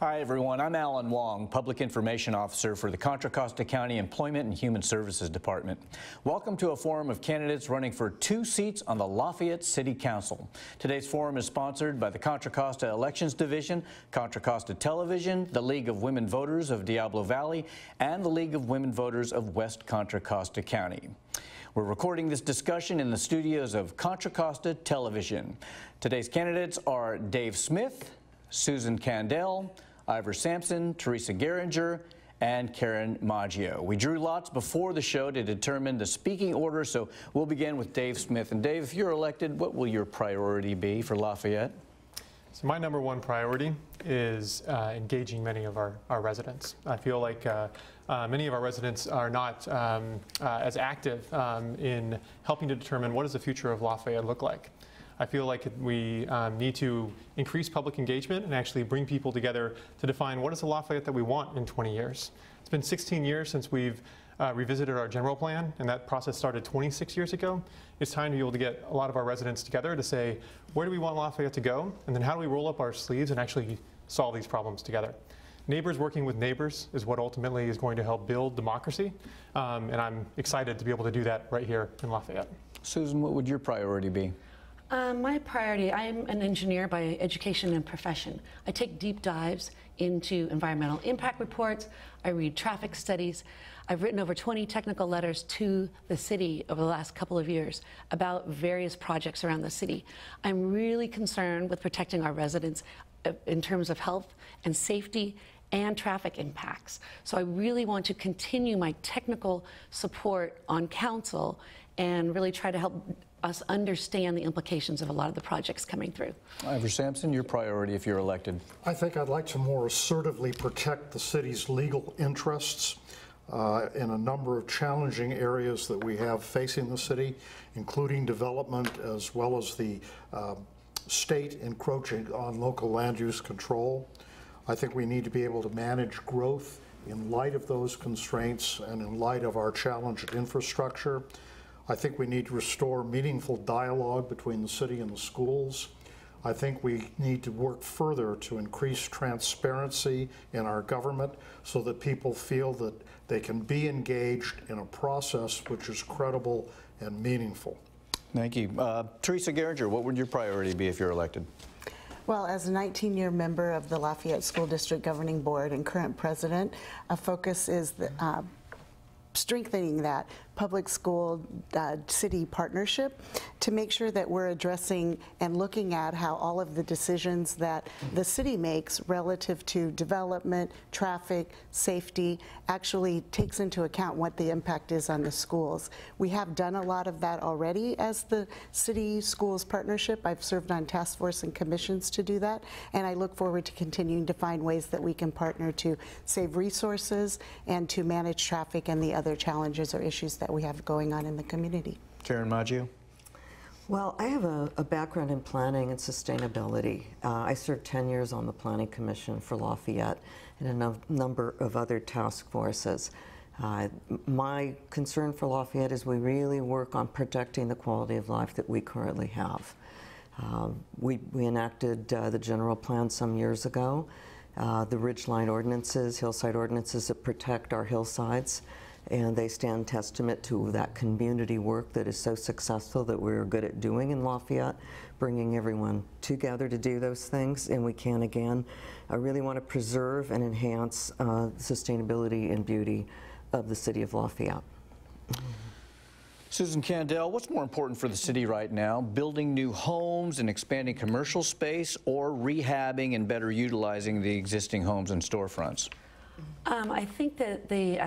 Hi everyone, I'm Alan Wong, Public Information Officer for the Contra Costa County Employment and Human Services Department. Welcome to a forum of candidates running for 2 seats on the Lafayette City Council. Today's forum is sponsored by the Contra Costa Elections Division, Contra Costa Television, the League of Women Voters of Diablo Valley, and the League of Women Voters of West Contra Costa County. We're recording this discussion in the studios of Contra Costa Television. Today's candidates are Dave Smith, Susan Candell, Ivor Sampson, Teresa Geringer, and Karen Maggio. We drew lots before the show to determine the speaking order, so we'll begin with Dave Smith. And Dave, if you're elected, what will your priority be for Lafayette? So my #1 priority is engaging many of our residents. I feel like many of our residents are not as active in helping to determine what does the future of Lafayette look like. I feel like we need to increase public engagement and actually bring people together to define what is the Lafayette that we want in 20 years. It's been 16 years since we've revisited our general plan, and that process started 26 years ago. It's time to be able to get a lot of our residents together to say, where do we want Lafayette to go? And then how do we roll up our sleeves and actually solve these problems together? Neighbors working with neighbors is what ultimately is going to help build democracy, and I'm excited to be able to do that right here in Lafayette. Susan, what would your priority be? My priority, I'm an engineer by education and profession. I take deep dives into environmental impact reports. I read traffic studies. I've written over 20 technical letters to the city over the last couple of years about various projects around the city. I'm really concerned with protecting our residents in terms of health and safety and traffic impacts. So I really want to continue my technical support on council and really try to help us understand the implications of a lot of the projects coming through. Ivor Sampson, your priority if you're elected? I think I'd like to more assertively protect the city's legal interests in a number of challenging areas that we have facing the city, including development as well as the state encroaching on local land use control. I think we need to be able to manage growth in light of those constraints and in light of our challenged infrastructure. I think we need to restore meaningful dialogue between the city and the schools. I think we need to work further to increase transparency in our government so that people feel that they can be engaged in a process which is credible and meaningful. Thank you. Teresa Geringer, what would your priority be if you're elected? Well, as a 19-year member of the Lafayette School District Governing Board and current president, a focus is strengthening that public school city partnership to make sure that we're addressing and looking at how all of the decisions that the city makes relative to development, traffic, safety actually takes into account what the impact is on the schools. We have done a lot of that already as the city schools partnership. I've served on task force and commissions to do that, and I look forward to continuing to find ways that we can partner to save resources and to manage traffic and the other challenges or issues that we have going on in the community. Karen Maggio? Well, I have a background in planning and sustainability. I served 10 years on the Planning Commission for Lafayette and a number of other task forces. My concern for Lafayette is we really work on protecting the quality of life that we currently have. We enacted the general plan some years ago, the ridgeline ordinances, hillside ordinances that protect our hillsides. And they stand testament to that community work that is so successful that we're good at doing in Lafayette, bringing everyone together to do those things, and we can again. I really want to preserve and enhance sustainability and beauty of the city of Lafayette. Susan Candell, what's more important for the city right now, building new homes and expanding commercial space, or rehabbing and better utilizing the existing homes and storefronts? I think that the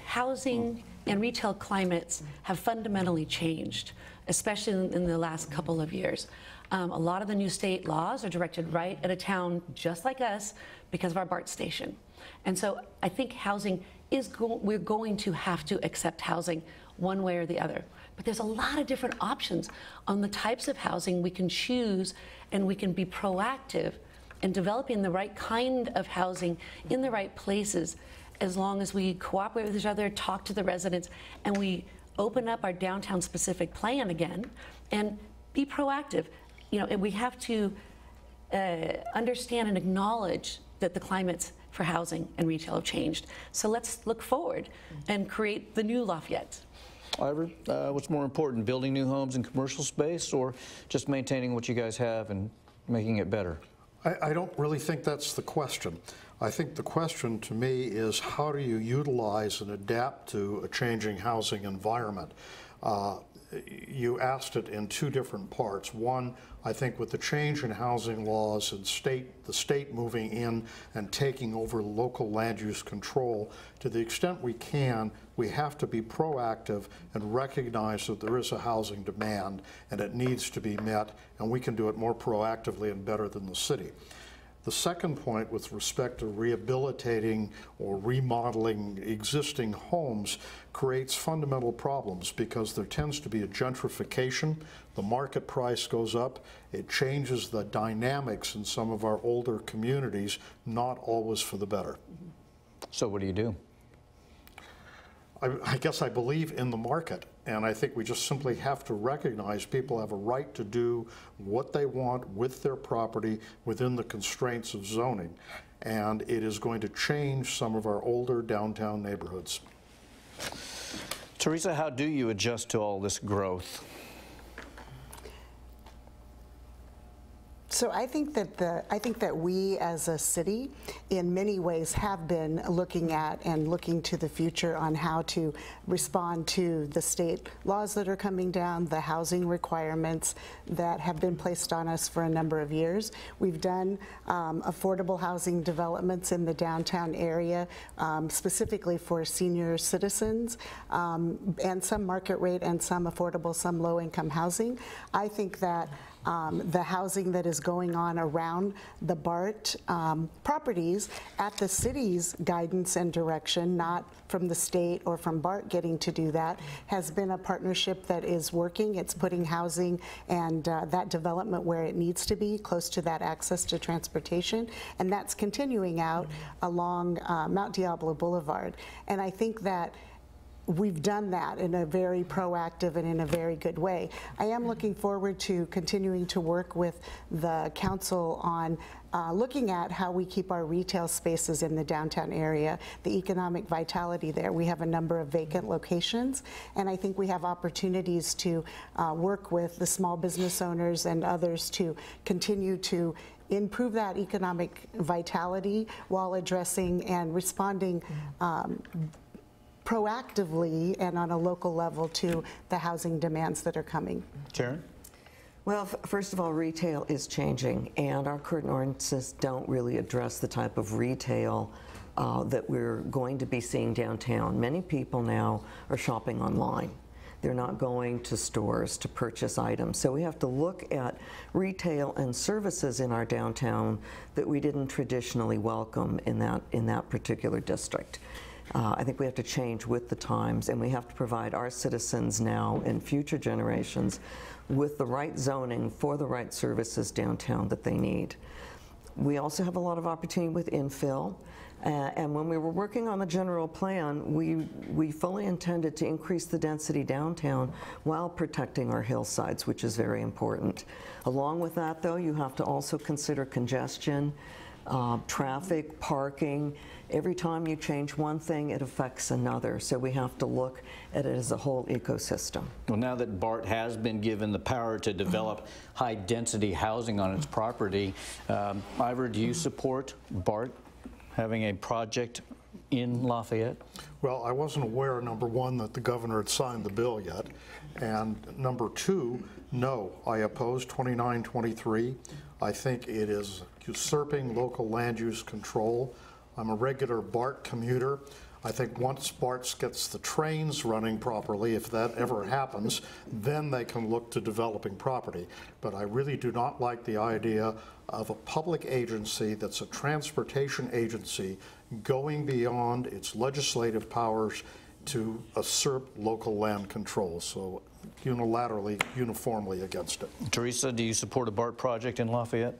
housing and retail climates have fundamentally changed, especially in the last couple of years. A lot of the new state laws are directed right at a town just like us because of our BART station. And so I think housing is, we're going to have to accept housing one way or the other. But there's a lot of different options on the types of housing we can choose, and we can be proactive in developing the right kind of housing in the right places, as long as we cooperate with each other, talk to the residents, and we open up our downtown specific plan again and be proactive. You know, we have to understand and acknowledge that the climates for housing and retail have changed. So let's look forward and create the new Lafayette. Ivor, what's more important, building new homes and commercial space, or just maintaining what you guys have and making it better? I don't really think that's the question. I think the question to me is, how do you utilize and adapt to a changing housing environment? You asked it in two different parts. One, I think with the change in housing laws and the state moving in and taking over local land use control, to the extent we can, we have to be proactive and recognize that there is a housing demand and it needs to be met, and we can do it more proactively and better than the city. The second point, with respect to rehabilitating or remodeling existing homes, creates fundamental problems because there tends to be a gentrification. The market price goes up. It changes the dynamics in some of our older communities, not always for the better. So what do you do? I guess I believe in the market, and I think we just simply have to recognize people have a right to do what they want with their property within the constraints of zoning, and it is going to change some of our older downtown neighborhoods. Teresa, how do you adjust to all this growth? So I think that we as a city in many ways have been looking at and looking to the future on how to respond to the state laws that are coming down, the housing requirements that have been placed on us for a number of years. We've done affordable housing developments in the downtown area, specifically for senior citizens, and some market rate and some affordable, some low-income housing. I think that the housing that is going on around the BART properties at the city's guidance and direction, not from the state or from BART getting to do that, has been a partnership that is working. It's putting housing and that development where it needs to be, close to that access to transportation, and that's continuing out along Mount Diablo Boulevard. And I think that we've done that in a very proactive and in a very good way. I am looking forward to continuing to work with the council on looking at how we keep our retail spaces in the downtown area, the economic vitality there. We have a number of vacant locations, and I think we have opportunities to work with the small business owners and others to continue to improve that economic vitality while addressing and responding proactively and on a local level to the housing demands that are coming. Sharon? Well, first of all, retail is changing, and our current ordinances don't really address the type of retail that we're going to be seeing downtown. Many people now are shopping online. They're not going to stores to purchase items. So we have to look at retail and services in our downtown that we didn't traditionally welcome in that particular district. I think we have to change with the times, and we have to provide our citizens now and future generations with the right zoning for the right services downtown that they need. We also have a lot of opportunity with infill, and when we were working on the general plan, we fully intended to increase the density downtown while protecting our hillsides, which is very important. Along with that, though, you have to also consider congestion, traffic, parking. Every time you change one thing, it affects another. So we have to look at it as a whole ecosystem. Well, now that BART has been given the power to develop high-density housing on its property, Ivor, do you support BART having a project in Lafayette? Well, I wasn't aware, number one, that the governor had signed the bill yet, and number two, no, I oppose 2923. I think it is usurping local land use control. I'm a regular BART commuter. I think once BART gets the trains running properly, if that ever happens, then they can look to developing property. But I really do not like the idea of a public agency that's a transportation agency going beyond its legislative powers to usurp local land control. So unilaterally, uniformly against it. Teresa, do you support a BART project in Lafayette?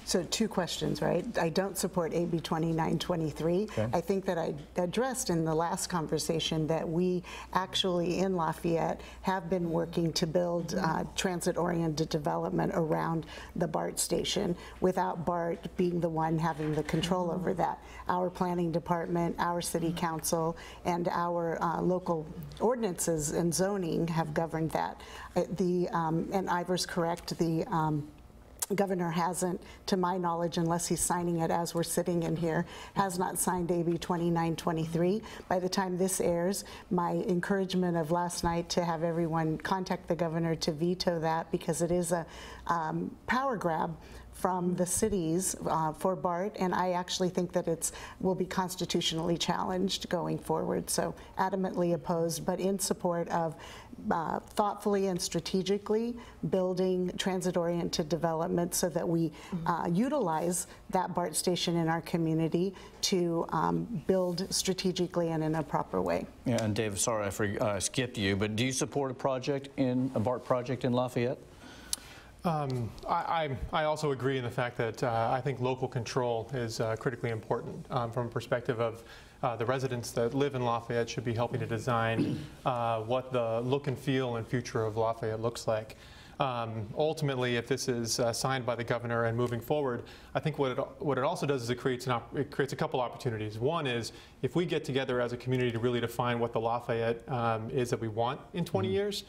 So two questions, right? I don't support AB 2923. Okay. I think that I addressed in the last conversation that we actually in Lafayette have been working to build transit-oriented development around the BART station without BART being the one having the control over that. Our planning department, our city council, and our local ordinances and zoning have governed that. And Ivor's correct, the governor hasn't, to my knowledge, unless he's signing it as we're sitting in here, has not signed AB 2923. By the time this airs, my encouragement of last night to have everyone contact the governor to veto that, because it is a power grab from the cities for BART, and I actually think that it will be constitutionally challenged going forward. So adamantly opposed, but in support of thoughtfully and strategically building transit-oriented development so that we utilize that BART station in our community to build strategically and in a proper way. Yeah, and Dave, sorry I skipped you, but do you support a BART project in Lafayette? I also agree in the fact that I think local control is critically important from a perspective of the residents that live in Lafayette should be helping to design what the look and feel and future of Lafayette looks like. Ultimately, if this is signed by the governor and moving forward, I think what it also does is it creates a couple opportunities. One is if we get together as a community to really define what the Lafayette is that we want in 20 years,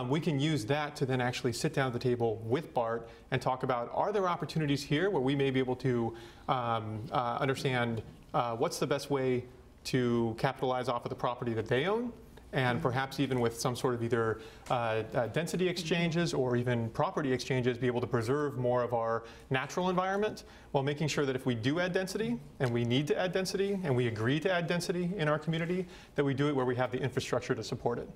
we can use that to then actually sit down at the table with BART and talk about, are there opportunities here where we may be able to understand what's the best way to capitalize off of the property that they own, and perhaps even with some sort of either density exchanges or even property exchanges, be able to preserve more of our natural environment while making sure that if we do add density, and we need to add density, and we agree to add density in our community, that we do it where we have the infrastructure to support it.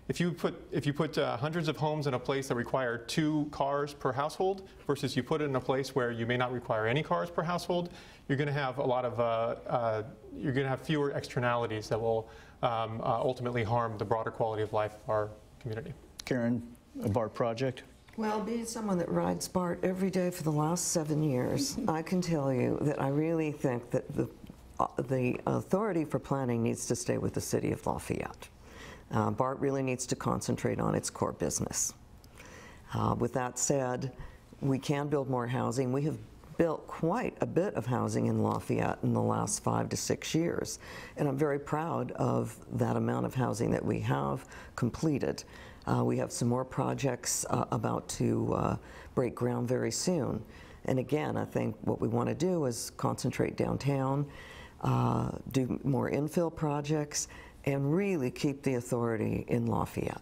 If you put hundreds of homes in a place that require 2 cars per household versus you put it in a place where you may not require any cars per household, you're going to have a lot of you're going to have fewer externalities that will ultimately harm the broader quality of life of our community. Karen, a BART project? Well, being someone that rides BART every day for the last 7 years, I can tell you that I really think that the authority for planning needs to stay with the city of Lafayette. BART really needs to concentrate on its core business. With that said, we can build more housing. We have built quite a bit of housing in Lafayette in the last 5 to 6 years, and I'm very proud of that amount of housing that we have completed. We have some more projects about to break ground very soon. And again, I think what we want to do is concentrate downtown, do more infill projects, and really keep the authority in Lafayette.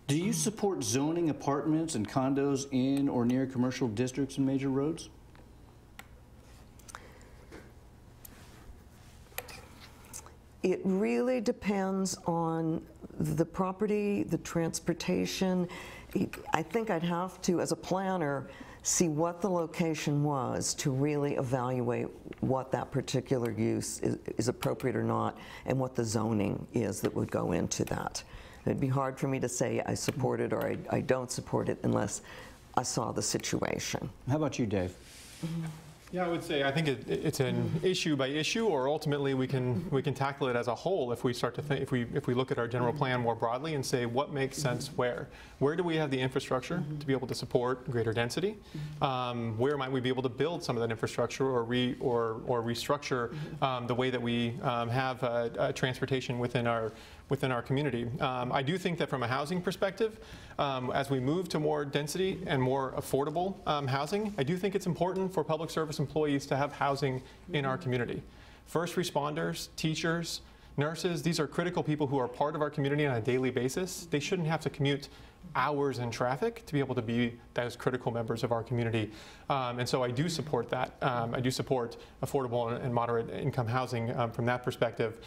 Do you support zoning apartments and condos in or near commercial districts and major roads? It really depends on the property, the transportation. I think I'd have to, as a planner, see what the location was to really evaluate what that particular use is appropriate or not, and what the zoning is that would go into that. It'd be hard for me to say I support it or I don't support it unless I saw the situation. How about you, Dave? Yeah, I would say I think it's an issue by issue, or ultimately we can tackle it as a whole if we start to think, if we look at our general plan more broadly and say what makes sense where do we have the infrastructure to be able to support greater density, where might we be able to build some of that infrastructure or restructure the way that we have transportation within our community. I do think that from a housing perspective, as we move to more density and more affordable housing, I do think it's important for public service employees to have housing in our community. First responders, teachers, nurses, these are critical people who are part of our community on a daily basis. They shouldn't have to commute hours in traffic to be able to be those critical members of our community. And so I do support that. I do support affordable and moderate income housing from that perspective.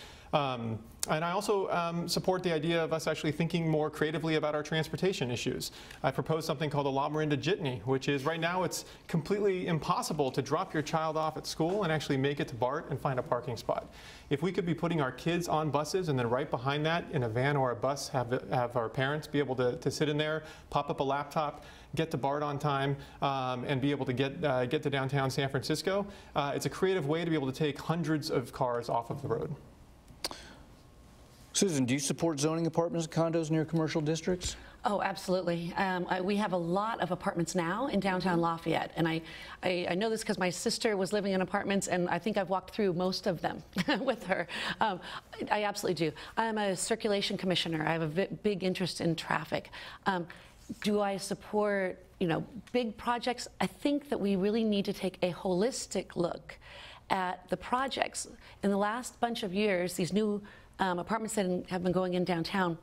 And I also support the idea of us actually thinking more creatively about our transportation issues. I proposed something called the La Miranda Jitney, which is right now it's completely impossible to drop your child off at school and actually make it to BART and find a parking spot. If we could be putting our kids on buses and then right behind that in a van or a bus have our parents be able to sit sit in there, pop up a laptop, get to BART on time, and be able to get to downtown San Francisco. It's a creative way to be able to take hundreds of cars off of the road. Susan, do you support zoning apartments and condos near commercial districts? Oh, absolutely. We have a lot of apartments now in downtown Lafayette, and I know this because my sister was living in apartments, and I think I've walked through most of them with her. I absolutely do. I'm a circulation commissioner. I have a big interest in traffic. Do I support, big projects? I think that we really need to take a holistic look at the projects. In the last bunch of years, these new apartments that have been going in downtown,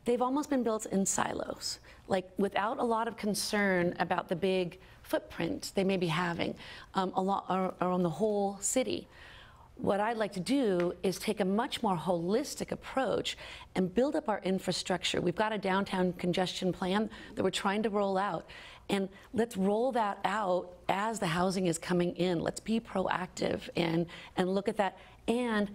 they've almost been built in silos, like without a lot of concern about the big footprint they may be having around the whole city. What I'd like to do is take a much more holistic approach and build up our infrastructure. We've got a downtown congestion plan that we're trying to roll out. And let's roll that out as the housing is coming in. Let's be proactive and look at that. And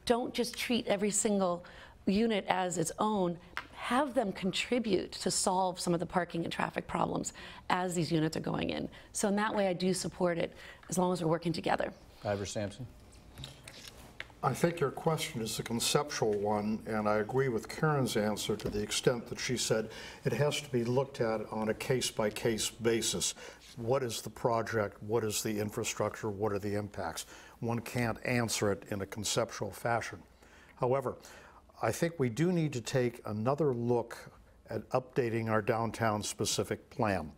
don't just treat every single unit as its own. Have them contribute to solve some of the parking and traffic problems as these units are going in. So in that way, I do support it as long as we're working together. Ivor Sampson. I think your question is a conceptual one, and I agree with Karen's answer to the extent that she said it has to be looked at on a case-by-case basis. What is the project? What is the infrastructure? What are the impacts? One can't answer it in a conceptual fashion. However, I think we do need to take another look at updating our downtown-specific plan.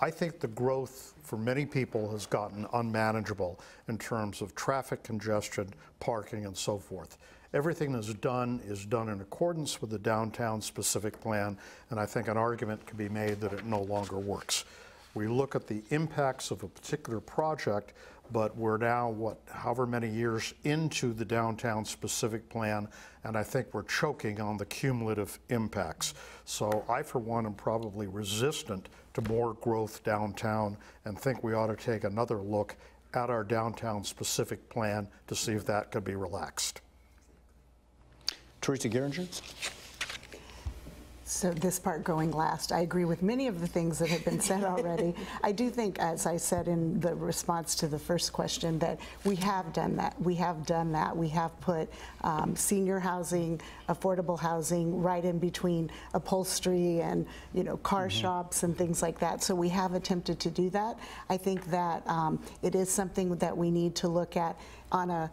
I think the growth for many people has gotten unmanageable in terms of traffic congestion, parking, and so forth. Everything that's done is done in accordance with the downtown-specific plan, and I think an argument can be made that it no longer works. We look at the impacts of a particular project, but we're now, however many years into the downtown-specific plan, and I think we're choking on the cumulative impacts. So I, for one, am probably resistant to more growth downtown and think we ought to take another look at our downtown-specific plan to see if that could be relaxed. Teresa Geringer. So this part going last, I agree with many of the things that have been said already. I do think, as I said in the response to the first question, that we have done that. We have done that. We have put senior housing, affordable housing right in between upholstery and car shops and things like that. So we have attempted to do that. I think that it is something that we need to look at on a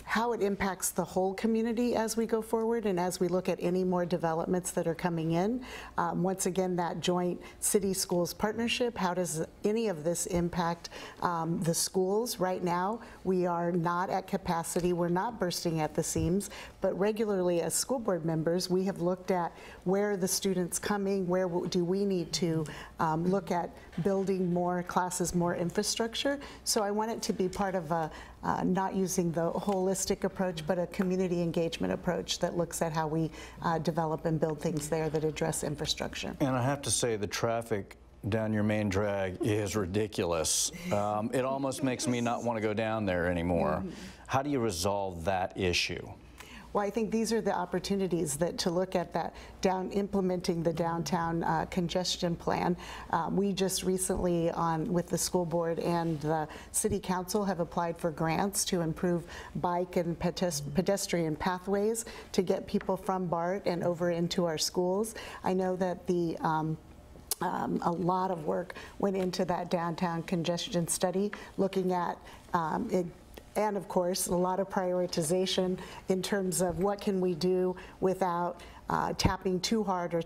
how it impacts the whole community as we go forward and as we look at any more developments that are coming in. Once again, that joint city-schools partnership, how does any of this impact the schools? Right now, we are not at capacity. We're not bursting at the seams, but regularly as school board members, we have looked at where are the students coming, where do we need to look at building more classes, more infrastructure. So I want it to be part of a not using the holistic approach, but a community engagement approach that looks at how we develop and build things there that address infrastructure. And I have to say the traffic down your main drag is ridiculous. It almost makes me not want to go down there anymore. How do you resolve that issue? Well, I think these are the opportunities that to look at that implementing the downtown congestion plan. We just recently with the school board and the city council have applied for grants to improve bike and pedestrian pathways to get people from BART and over into our schools. I know that a lot of work went into that downtown congestion study, looking at and of course, a lot of prioritization in terms of what can we do without tapping too hard or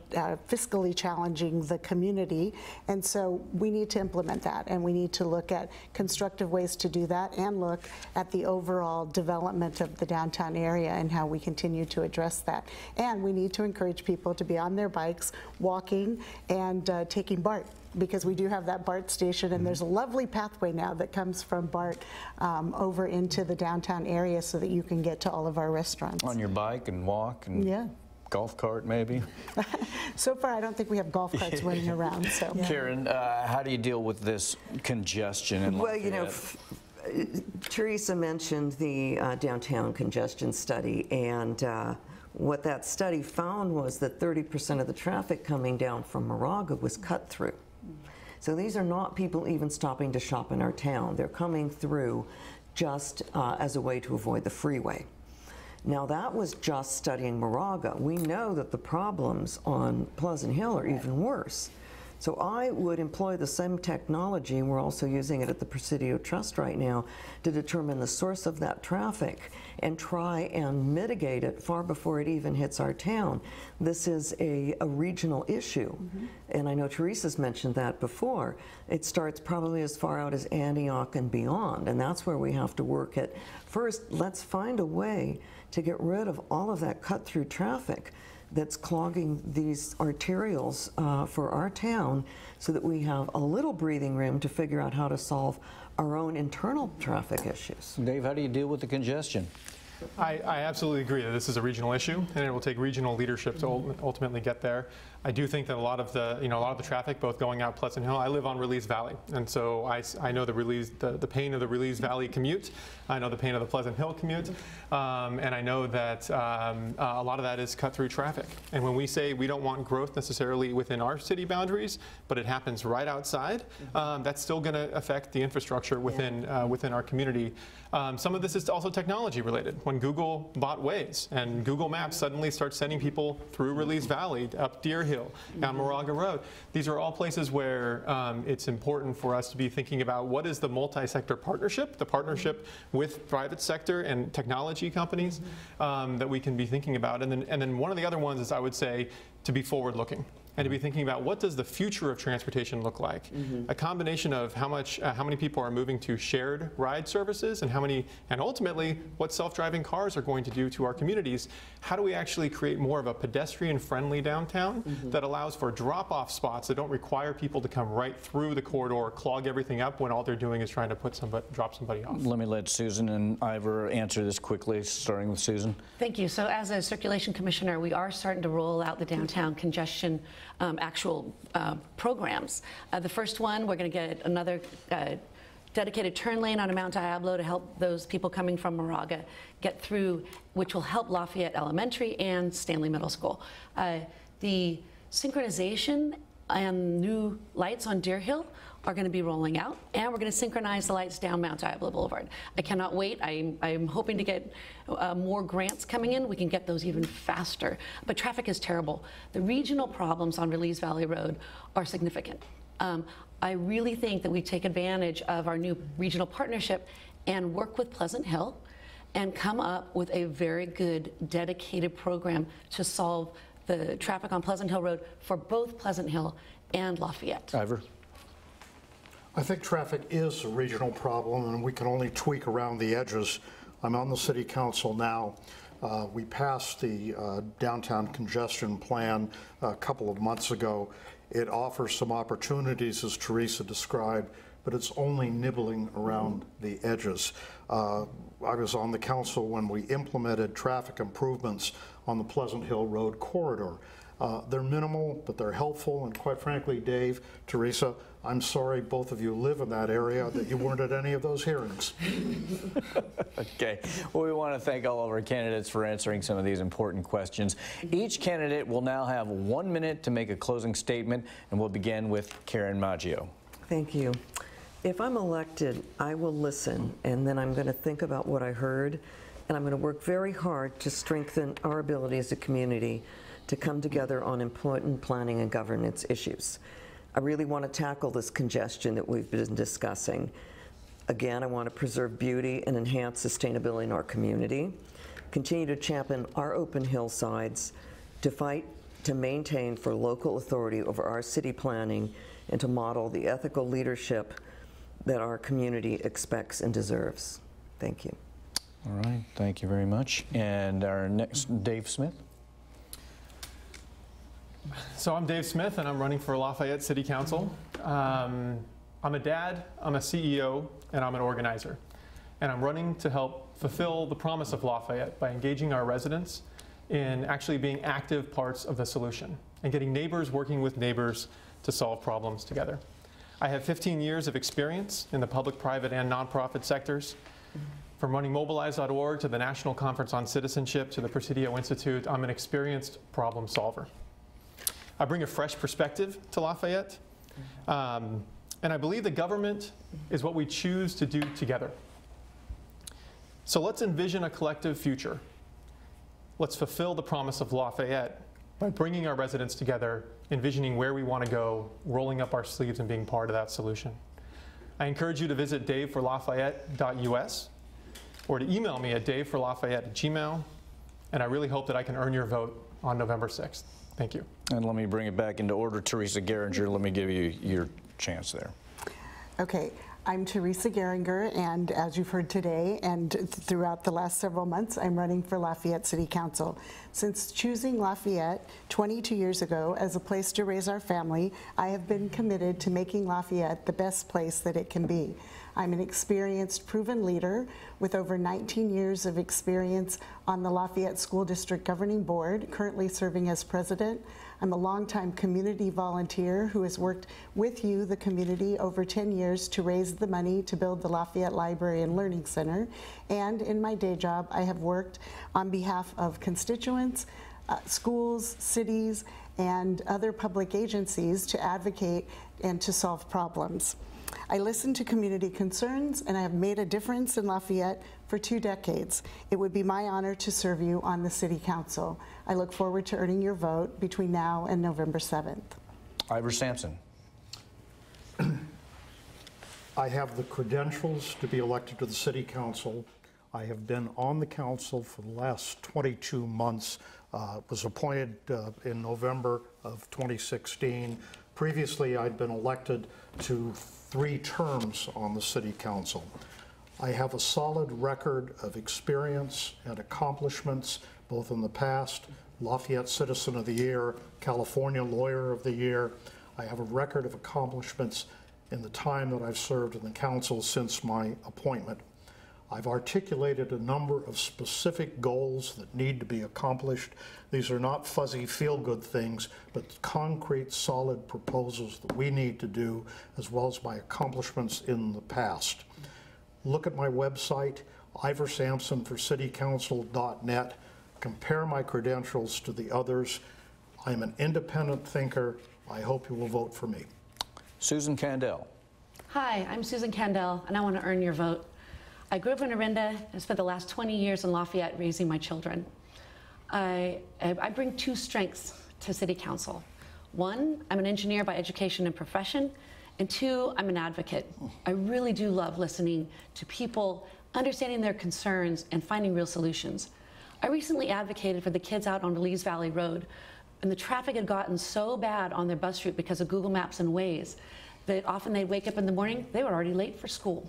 fiscally challenging the community. And so we need to implement that, and we need to look at constructive ways to do that and look at the overall development of the downtown area and how we continue to address that. And we need to encourage people to be on their bikes, walking, and taking BART, because we do have that BART station, and there's a lovely pathway now that comes from BART over into the downtown area so that you can get to all of our restaurants. On your bike and walk and golf cart maybe? So far, I don't think we have golf carts running around. So, Karen, how do you deal with this congestion in Lafayette? Teresa mentioned the downtown congestion study, and What that study found was that 30% of the traffic coming down from Moraga was cut through. So these are not people even stopping to shop in our town. They're coming through just as a way to avoid the freeway. Now that was just studying Moraga. We know that the problems on Pleasant Hill are even worse. So I would employ the same technology, and we're also using it at the Presidio Trust right now, to determine the source of that traffic and try and mitigate it far before it even hits our town. This is a regional issue, and I know Teresa's mentioned that before. It starts probably as far out as Antioch and beyond, and that's where we have to work at. First, let's find a way to get rid of all of that cut-through traffic that's clogging these arterials for our town, so that we have a little breathing room to figure out how to solve our own internal traffic issues. Dave, how do you deal with the congestion? I absolutely agree that this is a regional issue, and it will take regional leadership to ultimately get there. I do think that a lot of the traffic, both going out Pleasant Hill. I live on Release Valley, and so I know the pain of the Release Valley commute. I know the pain of the Pleasant Hill commute, and I know that a lot of that is cut through traffic. And when we say we don't want growth necessarily within our city boundaries, but it happens right outside, that's still going to affect the infrastructure within within our community. Some of this is also technology related. When Google bought Waze and Google Maps suddenly starts sending people through Release Valley, up Deer Hill, down Moraga Road, these are all places where it's important for us to be thinking about what is the multi-sector partnership, the partnership with private sector and technology companies that we can be thinking about. And then one of the other ones is, I would say, to be forward-looking and to be thinking about what does the future of transportation look like. A combination of how many people are moving to shared ride services, and ultimately what self-driving cars are going to do to our communities. How do we actually create more of a pedestrian-friendly downtown that allows for drop-off spots that don't require people to come right through the corridor, clog everything up when all they're doing is trying to drop somebody off? Let me let Susan and Ivor answer this quickly, starting with Susan. Thank you. So as a circulation commissioner, we are starting to roll out the downtown congestion actual programs. The first one, we're going to get another dedicated turn lane on Mount Diablo to help those people coming from Moraga get through, which will help Lafayette Elementary and Stanley Middle School. The synchronization and new lights on Deer Hill are going to be rolling out, and we're going to synchronize the lights down Mount Diablo Boulevard. I cannot wait. I'm hoping to get more grants coming in. We can get those even faster. But traffic is terrible. The regional problems on Release Valley Road are significant. I really think that we take advantage of our new regional partnership and work with Pleasant Hill and come up with a very good dedicated program to solve the traffic on Pleasant Hill Road for both Pleasant Hill and Lafayette. Ivor? I think traffic is a regional problem, and we can only tweak around the edges. I'm on the city council now. We passed the downtown congestion plan a couple of months ago. It offers some opportunities, as Teresa described, but it's only nibbling around the edges. I was on the council when we implemented traffic improvements on the Pleasant Hill Road corridor. They're minimal, but they're helpful, and quite frankly, Dave, Teresa, I'm sorry both of you live in that area that you weren't at any of those hearings. Okay. Well, we want to thank all of our candidates for answering some of these important questions. Each candidate will now have 1 minute to make a closing statement, and we'll begin with Karen Maggio. Thank you. If I'm elected, I will listen, and then I'm going to think about what I heard, and I'm going to work very hard to strengthen our ability as a community to come together on important planning and governance issues. I really want to tackle this congestion that we've been discussing. Again, I want to preserve beauty and enhance sustainability in our community, continue to champion our open hillsides, to fight to maintain for local authority over our city planning, and to model the ethical leadership that our community expects and deserves. Thank you. All right, thank you very much. And our next, Dave Smith. So I'm Dave Smith, and I'm running for Lafayette City Council. I'm a dad, I'm a CEO, and I'm an organizer. And I'm running to help fulfill the promise of Lafayette by engaging our residents in actually being active parts of the solution and getting neighbors working with neighbors to solve problems together. I have 15 years of experience in the public, private, and nonprofit sectors. From running Mobilize.org to the National Conference on Citizenship to the Presidio Institute, I'm an experienced problem solver. I bring a fresh perspective to Lafayette, and I believe that government is what we choose to do together. So let's envision a collective future. Let's fulfill the promise of Lafayette by bringing our residents together, envisioning where we want to go, rolling up our sleeves and being part of that solution. I encourage you to visit daveforlafayette.us or to email me at daveforlafayette@gmail.com, and I really hope that I can earn your vote on November 6th. Thank you. And let me bring it back into order. Teresa Geringer, let me give you your chance there. Okay, I'm Teresa Geringer, and as you've heard today and throughout the last several months, I'm running for Lafayette City Council. Since choosing Lafayette 22 years ago as a place to raise our family, I have been committed to making Lafayette the best place that it can be. I'm an experienced, proven leader with over 19 years of experience on the Lafayette School District Governing Board, currently serving as president. I'm a longtime community volunteer who has worked with you, the community, over 10 years to raise the money to build the Lafayette Library and Learning Center. And in my day job, I have worked on behalf of constituents, schools, cities, and other public agencies to advocate and to solve problems. I listen to community concerns, and I have made a difference in Lafayette for 2 decades. It would be my honor to serve you on the City Council. I look forward to earning your vote between now and November 7th. Ivor Sampson. I have the credentials to be elected to the City Council. I have been on the council for the last 22 months. Was appointed in November of 2016. Previously, I'd been elected to 3 terms on the City Council. I have a solid record of experience and accomplishments, both in the past, Lafayette Citizen of the Year, California Lawyer of the Year. I have a record of accomplishments in the time that I've served in the council since my appointment. I've articulated a number of specific goals that need to be accomplished. These are not fuzzy feel-good things, but concrete, solid proposals that we need to do, as well as my accomplishments in the past. Look at my website, ivorsampsonforcitycouncil.net. Compare my credentials to the others. I'm an independent thinker. I hope you will vote for me. Susan Candell. Hi, I'm Susan Candell, and I want to earn your vote. I grew up in Orinda and spent the last 20 years in Lafayette raising my children. I bring 2 strengths to City Council. 1, I'm an engineer by education and profession, and 2, I'm an advocate. I really do love listening to people, understanding their concerns, and finding real solutions. I recently advocated for the kids out on Lees Valley Road, and the traffic had gotten so bad on their bus route because of Google Maps and Waze that often they'd wake up in the morning, they were already late for school.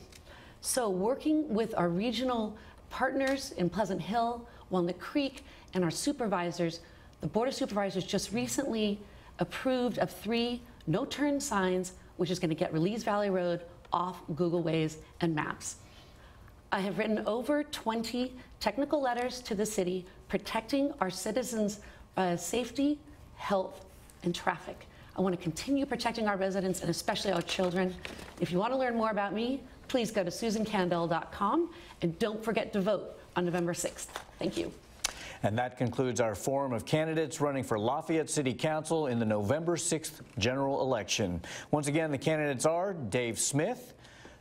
So working with our regional partners in Pleasant Hill, Walnut Creek, and our supervisors, the Board of Supervisors just recently approved of 3 no-turn signs, which is going to get Lees Valley Road off Google Waze and Maps. I have written over 20 technical letters to the city protecting our citizens' safety, health, and traffic. I want to continue protecting our residents and especially our children. If you want to learn more about me, please go to susancandell.com and don't forget to vote on November 6th. Thank you. And that concludes our forum of candidates running for Lafayette City Council in the November 6th general election. Once again, the candidates are Dave Smith,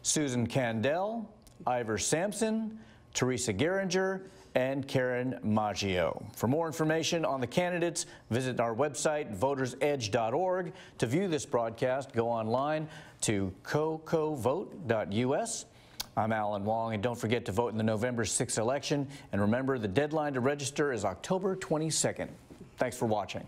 Susan Candell, Ivor Sampson, Teresa Geringer, and Karen Maggio. For more information on the candidates, visit our website, votersedge.org. To view this broadcast, go online to cocovote.us. I'm Alan Wong, and don't forget to vote in the November 6th election. And remember, the deadline to register is October 22nd. Thanks for watching.